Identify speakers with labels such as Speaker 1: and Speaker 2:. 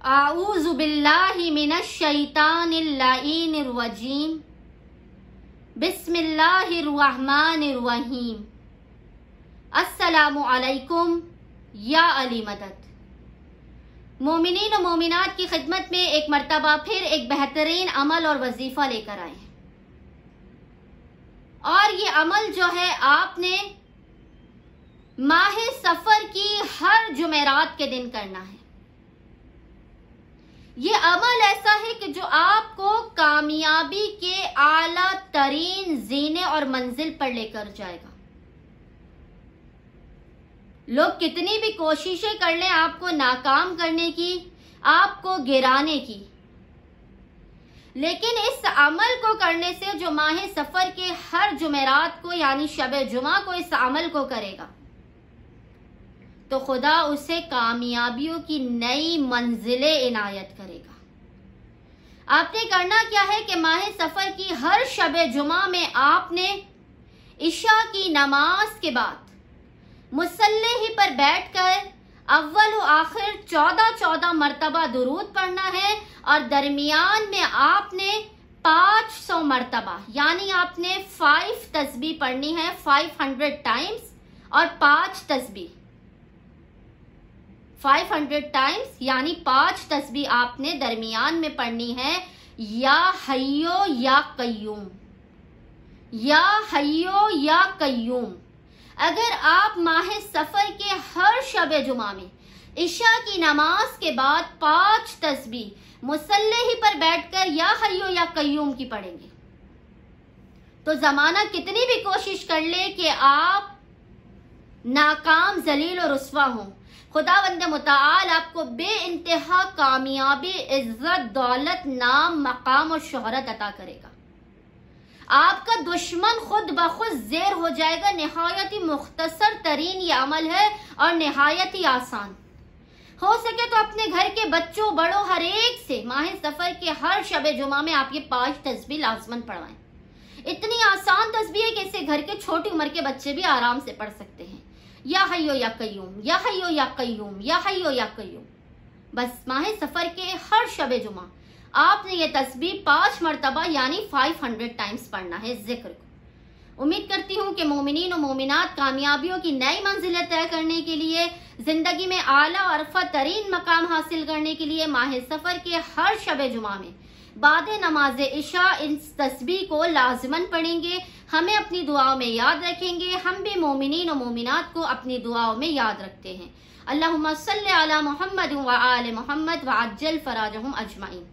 Speaker 1: आऊज़ु बिल्लाहि मिनश शैतानिर लाइनिर रजीम। बिस्मिल्लाहिर रहमानिर रहीम। अस्सलामु अलैकुम या अली मदद। मोमिनीन और मोमिनात की खिदमत में एक मर्तबा फिर एक बेहतरीन अमल और वजीफा लेकर आए हैं। और ये अमल जो है आपने माह सफर की हर जुमेरात के दिन करना है। ये अमल ऐसा है कि जो आपको कामयाबी के आला तरीन जीने और मंजिल पर लेकर जाएगा। लोग कितनी भी कोशिशें कर लें आपको नाकाम करने की, आपको गिराने की, लेकिन इस अमल को करने से जो माह सफर के हर जुमेरात को यानी शब जुमा को इस अमल को करेगा तो खुदा उसे कामयाबियों की नई मंजिलें इनायत करेगा। आपने करना क्या है कि माह सफर की हर शब जुमा में आपने इशा की नमाज के बाद मुसल्ले ही पर बैठकर अव्वल व आखिर 14 मरतबा दुरूद पढ़ना है और दरमियान में आपने 500 मरतबा यानी आपने 5 तस्बीह पढ़नी है 500 टाइम्स और 5 तस्बीह 500 टाइम्स यानी 5 तस्बीह आपने दरमियान में पढ़नी है। या हय्यो या कय्यूम, या हय्यो या कय्यूम। अगर आप माह सफर के हर शब जुमा में इशा की नमाज के बाद 5 तस्बीह मुसल्ले ही पर बैठकर या हय्यो या कय्यूम की पढ़ेंगे तो जमाना कितनी भी कोशिश कर ले कि आप नाकाम, जलील और रुस्वा हों, खुदावंद मुताल आपको बे इंतहा कामयाबी, इज्जत, दौलत, नाम, मकाम और शोहरत अता करेगा। आपका दुश्मन खुद ब खुद ज़ेर हो जाएगा। निहायत ही मुख्तसर तरीन ये अमल है और निहायत ही आसान। हो सके तो अपने घर के बच्चों, बड़ों, हर एक से माह सफर के हर शब जुमा में आप ये 5 तस्बीह लाजमन पढ़वाएं। इतनी आसान तस्बीह है कि इसे घर के छोटी उम्र के बच्चे भी आराम से पढ़ सकते हैं। या हय्यो या कय्यूम, या हय्यो या कय्यूम, या हय्यो या कय्यूम। बस माह सफर के हर शब जुमा आपने ये तस्बीह 5 मरतबा यानी 500 टाइम्स पढ़ना है जिक्र को। उम्मीद करती हूँ कि मोमिनीन और मोमिनात कामयाबियों की नई मंजिलें तय करने के लिए, जिंदगी में आला और अरफा तरीन मकाम हासिल करने के लिए माह सफर के हर शब जुमा में बाद नमाज इशा इस तस्बीह को लाजमन पढ़ेंगे। हमें अपनी दुआओं में याद रखेंगे। हम भी मोमिनीन और मोमिनात को अपनी दुआओं में याद रखते हैं। अल्लाहुम्मा सल्ली अला मुहम्मद व आले मुहम्मद व अज्जल फराजहुम अजमाइन।